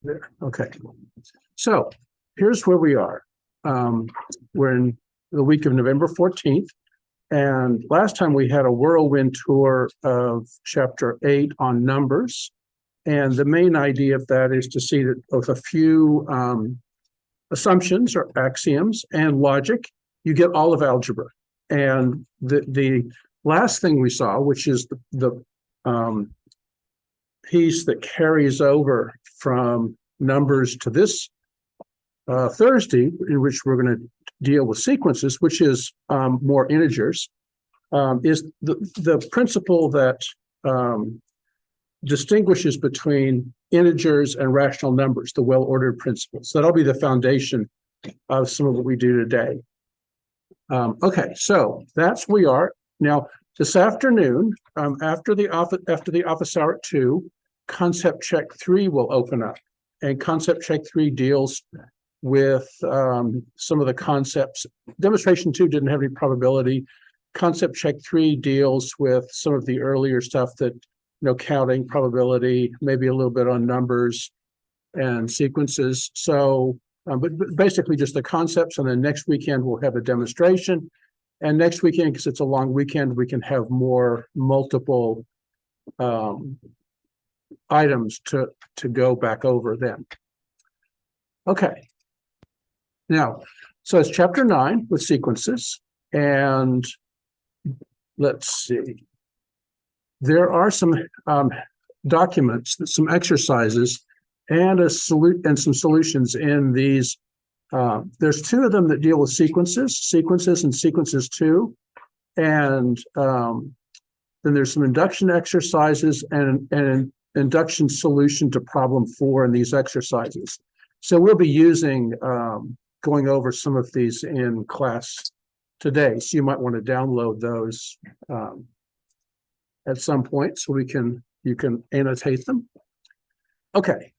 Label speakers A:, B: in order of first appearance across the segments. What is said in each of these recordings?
A: There. Okay. So here's where we are. We're in the week of November 14th. And last time we had a whirlwind tour of chapter 8 on numbers. And the main idea of that is to see that with a few assumptions or axioms and logic, you get all of algebra. And the last thing we saw, which is the piece that carries over from numbers to this Thursday, in which we're going to deal with sequences, which is more integers, is the principle that distinguishes between integers and rational numbers, the well-ordered principle. So that'll be the foundation of some of what we do today. Okay, so that's where we are. Now, this afternoon, after the office hour at 2, Concept Check 3 will open up. And Concept Check 3 deals with some of the concepts. Demonstration 2 didn't have any probability. Concept Check 3 deals with some of the earlier stuff that, counting, probability, maybe a little bit on numbers and sequences. So, but basically just the concepts. And then next weekend, we'll have a demonstration. And next weekend, because it's a long weekend, we can have more multiple items to go back over then. Okay. Now, so it's chapter 9 with sequences, and let's see. There are some documents, some exercises, and some solutions in these. There's 2 of them that deal with sequences and sequences 2, and then there's some induction exercises and an induction solution to problem 4 in these exercises. So we'll be using going over some of these in class today. So you might want to download those at some point so you can annotate them. Okay.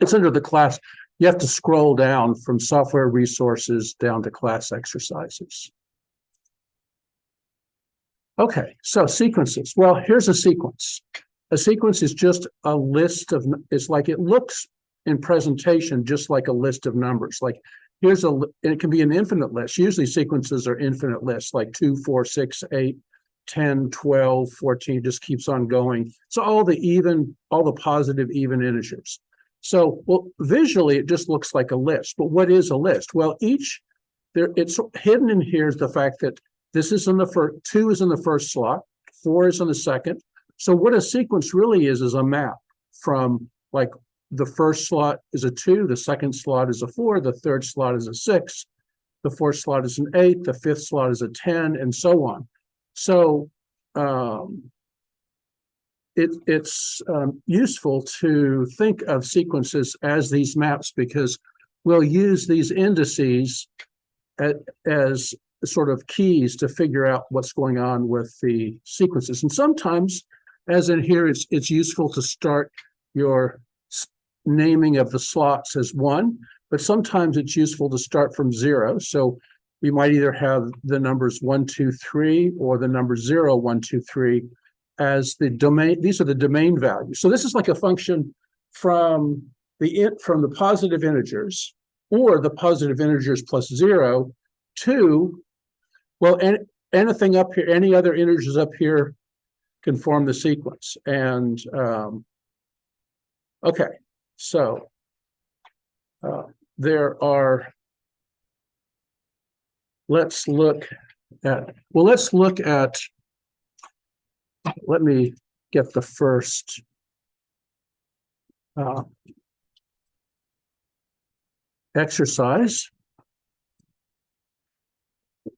A: It's under the class. You have to scroll down from software resources down to class exercises. Okay, so sequences. Well, here's a sequence. A sequence is just a list of, it's like it looks in presentation just like a list of numbers. Like here's it can be an infinite list. Usually sequences are infinite lists, like 2, 4, 6, 8, 10, 12, 14, just keeps on going. So all the positive even integers. So, well, visually it just looks like a list, but what is a list? Well, it's hidden in here is the fact that this is in the first, 2 is in the first slot, 4 is in the second. So what a sequence really is a map from like the first slot is a 2, the second slot is a 4, the third slot is a 6, the fourth slot is an 8, the fifth slot is a 10, and so on. So it's useful to think of sequences as these maps because we'll use these indices as sort of keys to figure out what's going on with the sequences. And sometimes, as in here, it's useful to start your naming of the slots as 1, but sometimes it's useful to start from 0. So we might either have the numbers 1, 2, 3, or the number 0, 1, 2, 3 as the domain. These are the domain values. So this is like a function from the positive integers or the positive integers plus 0 to, well, anything up here, any other integers up here can form the sequence. And okay, so there are, let's look at, let me get the first exercise.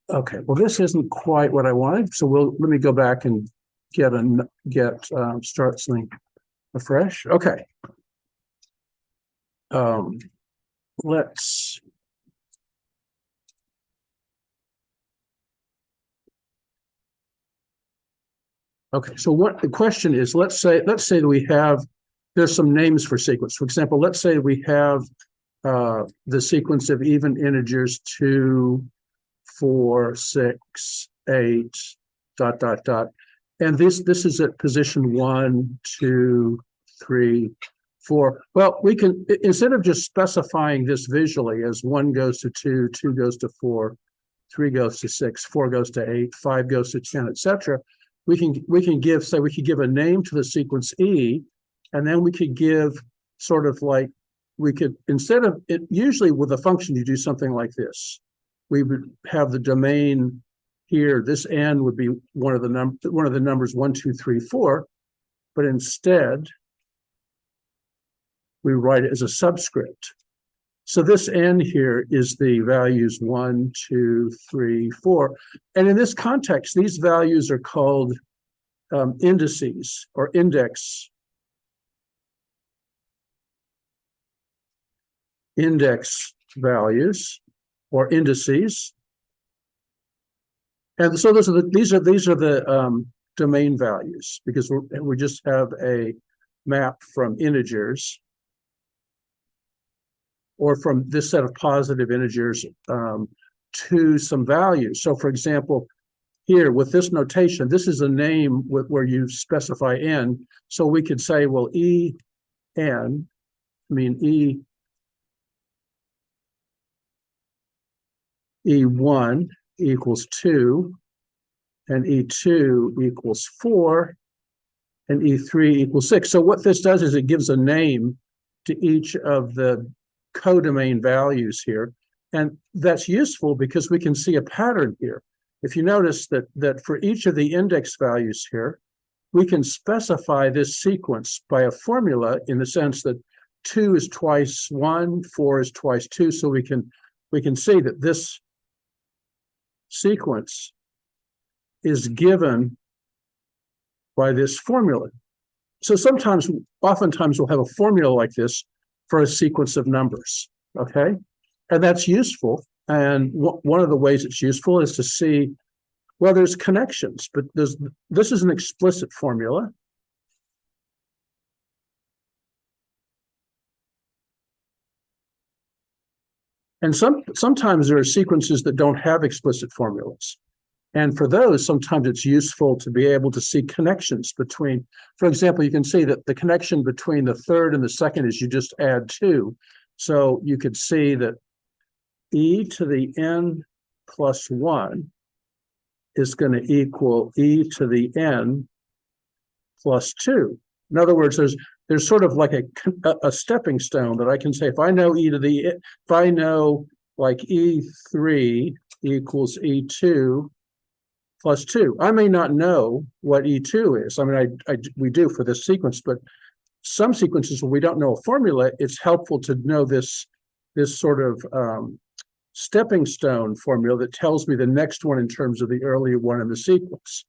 A: Okay, well, this isn't quite what I wanted, so let me go back and start something afresh. Okay. Let's. Okay, so what the question is, let's say that there's some names for sequence. For example, let's say we have the sequence of even integers 2, 4, 6, 8, ... And this is at position 1, 2, 3, 4. Well, we can, instead of just specifying this visually as 1 goes to 2, 2 goes to 4, 3 goes to 6, 4 goes to 8, 5 goes to 10, etc. We can give, say, we could give a name to the sequence E, and then we could give sort of like, we could, instead of it, usually with a function, you do something like this. We would have the domain here. This n would be one of the numbers 1, 2, 3, 4, but instead we write it as a subscript. So this n here is the values 1, 2, 3, 4. And in this context, these values are called indices or index values or indices. And so these are the domain values, because we just have a map from integers, or from this set of positive integers to some values. So for example, here with this notation, this is a name where you specify n. So we could say, well, E1 equals 2, and E2 equals 4, and E3 equals 6. So what this does is it gives a name to each of the codomain values here. And that's useful because we can see a pattern here. If you notice that for each of the index values here, we can specify this sequence by a formula, in the sense that 2 is twice 1, 4 is twice 2. So we can see that this sequence is given by this formula. So oftentimes we'll have a formula like this for a sequence of numbers, okay? And that's useful. And one of the ways it's useful is to see, well, there's connections, but this is an explicit formula. And sometimes there are sequences that don't have explicit formulas. And for those, sometimes it's useful to be able to see connections between, for example, you can see that the connection between the third and the second is you just add 2. So you could see that e to the n plus 1 is going to equal e to the n plus 2. In other words, there's sort of like a stepping stone that I can say, if I know like E3 equals E2 plus 2. I may not know what E2 is. I mean, we do for this sequence, but some sequences where we don't know a formula, it's helpful to know this sort of stepping stone formula that tells me the next one in terms of the earlier one in the sequence.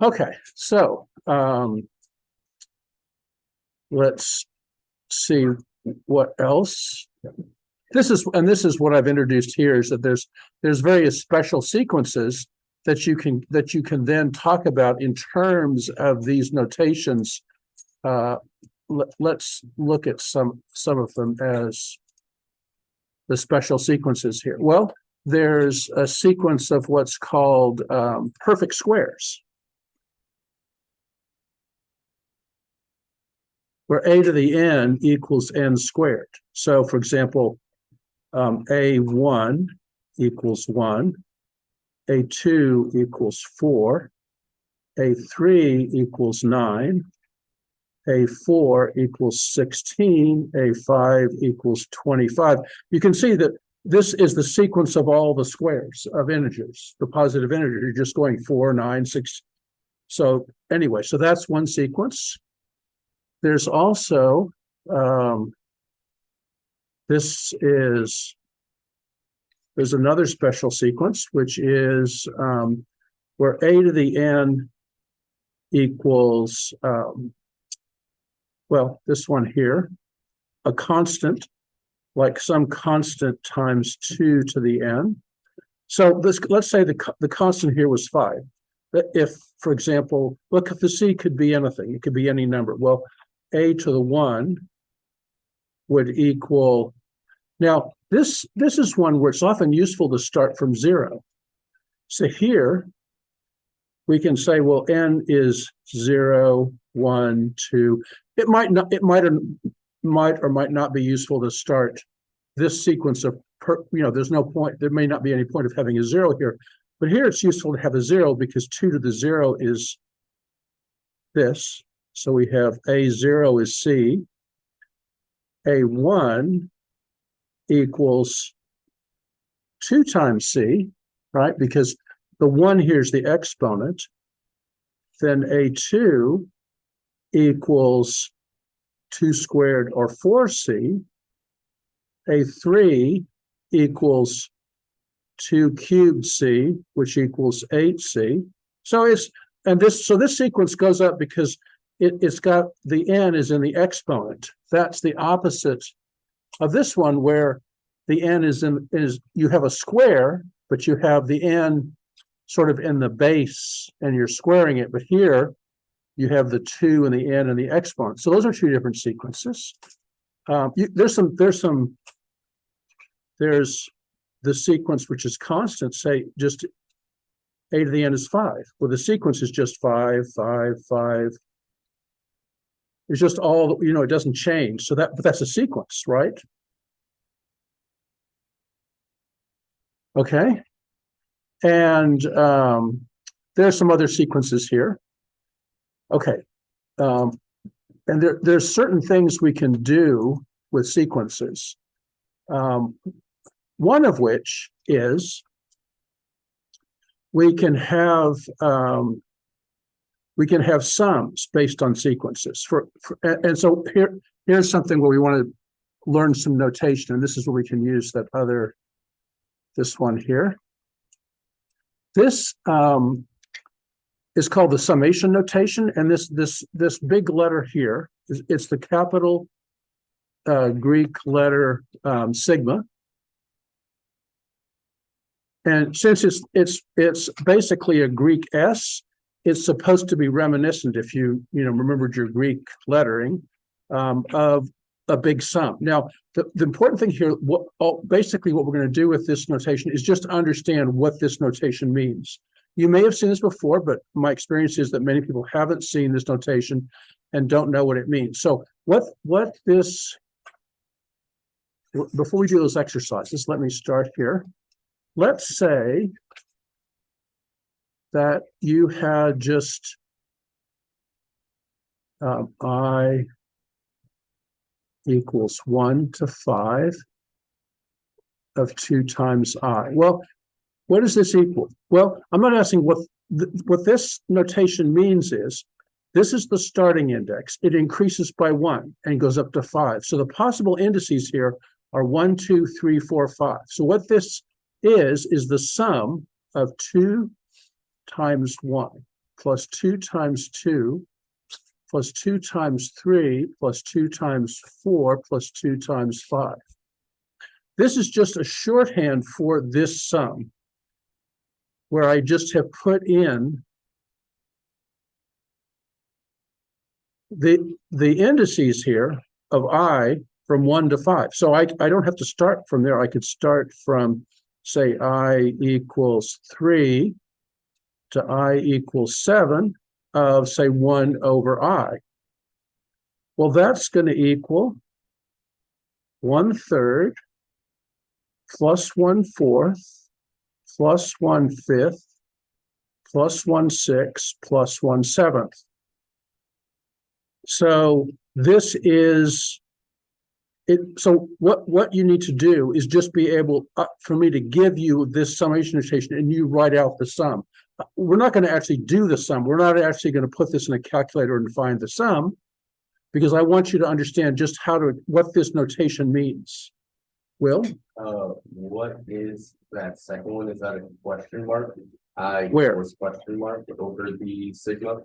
A: Okay, so let's see what else. This is what I've introduced here, is that there's various special sequences that you can then talk about in terms of these notations. Let's look at some of them as the special sequences here. Well, there's a sequence of what's called perfect squares, where a to the n equals n squared. So for example, A1 equals 1, A2 equals 4, A3 equals 9, A4 equals 16, A5 equals 25. You can see that this is the sequence of all the squares of integers, the positive integers. You're just going 4, 9, 6. So anyway, so that's one sequence. There's also, there's another special sequence, which is where a to the n equals, well, this one here, a constant, like some constant times 2 to the n. So let's say the constant here was 5. If, for example, look, if the c could be anything, it could be any number. Well, a to the 1 would equal, now this is one where it's often useful to start from 0. So here we can say, well, n is 0, 1, 2. it might not, might or might not be useful to start this sequence of, there's no point, there may not be any point of having a 0 here, but here it's useful to have a 0 because 2 to the 0 is this. So we have A0 is C, A1 equals 2 times C, right? Because the 1 here is the exponent. Then A2 equals 2 squared or 4C. A3 equals 2 cubed C, which equals 8C. So this sequence goes up because it's got the n is in the exponent. That's the opposite of this one, where the n is you have a square, but you have the n sort of in the base and you're squaring it. But here you have the 2 and the n and the exponent. So those are two different sequences. There's the sequence which is constant, say just a to the n is 5. Well, the sequence is just 5, 5, 5. It's just all, it doesn't change. So but that's a sequence, right? Okay. And there's some other sequences here. Okay. And there's certain things we can do with sequences. One of which is we can have sums based on sequences. And so here's something where we want to learn some notation, and this is where we can use this one here. This is called the summation notation, and this big letter here it's the capital Greek letter sigma. And since it's basically a Greek S, it's supposed to be reminiscent, if you remembered your Greek lettering, of a big sum. Now, the important thing here, basically what we're going to do with this notation is just understand what this notation means. You may have seen this before, but my experience is that many people haven't seen this notation and don't know what it means. So before we do those exercises, let me start here. Let's say that you had just I equals 1 to 5 of 2 times I. Well, what does this equal? Well, I'm not asking what this notation means is, this is the starting index. It increases by 1 and goes up to 5. So the possible indices here are 1, 2, 3, 4, 5. So what this is the sum of 2 times 1 plus 2 times 2 plus 2 times 3 plus 2 times 4 plus 2 times 5. This is just a shorthand for this sum, where I just have put in the indices here of I from 1 to 5. So I don't have to start from there. I could start from, say, I equals 3 to I equals 7 of, say, 1 over I. Well, that's going to equal 1/3 plus 1/4 plus 1/5 plus 1/6 plus 1/7. So this is it. So what you need to do is just be able for me to give you this summation notation and you write out the sum. We're not going to actually do the sum. We're not actually going to put this in a calculator and find the sum, because I want you to understand just what this notation means. Will?
B: What is that second one? Is that a question mark?
A: Where?
B: Question mark over the sigma?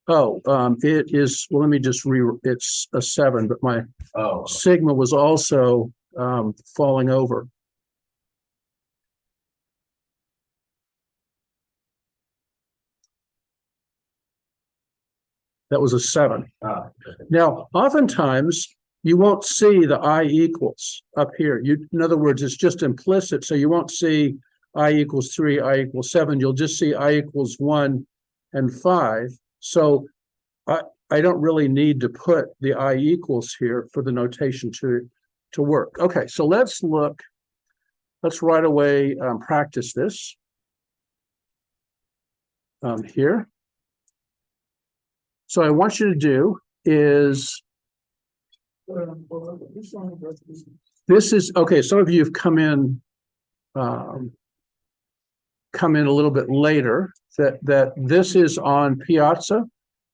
A: Oh, it is, well, let me just it's a 7, but my sigma was also falling over. That was a 7.
B: Okay.
A: Now, oftentimes you won't see the I equals up here. In other words, it's just implicit. So you won't see I equals 3, I equals 7. You'll just see I equals 1 and 5. So I don't really need to put the I equals here for the notation to work. Okay, so let's right away practice this here. So I want you to do is, this is, okay, some of you have come in a little bit later, that this is on Piazza.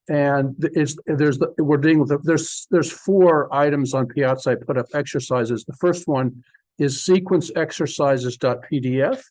A: And we're dealing with, there's 4 items on Piazza. I put up exercises. The first one is sequence exercises.pdf.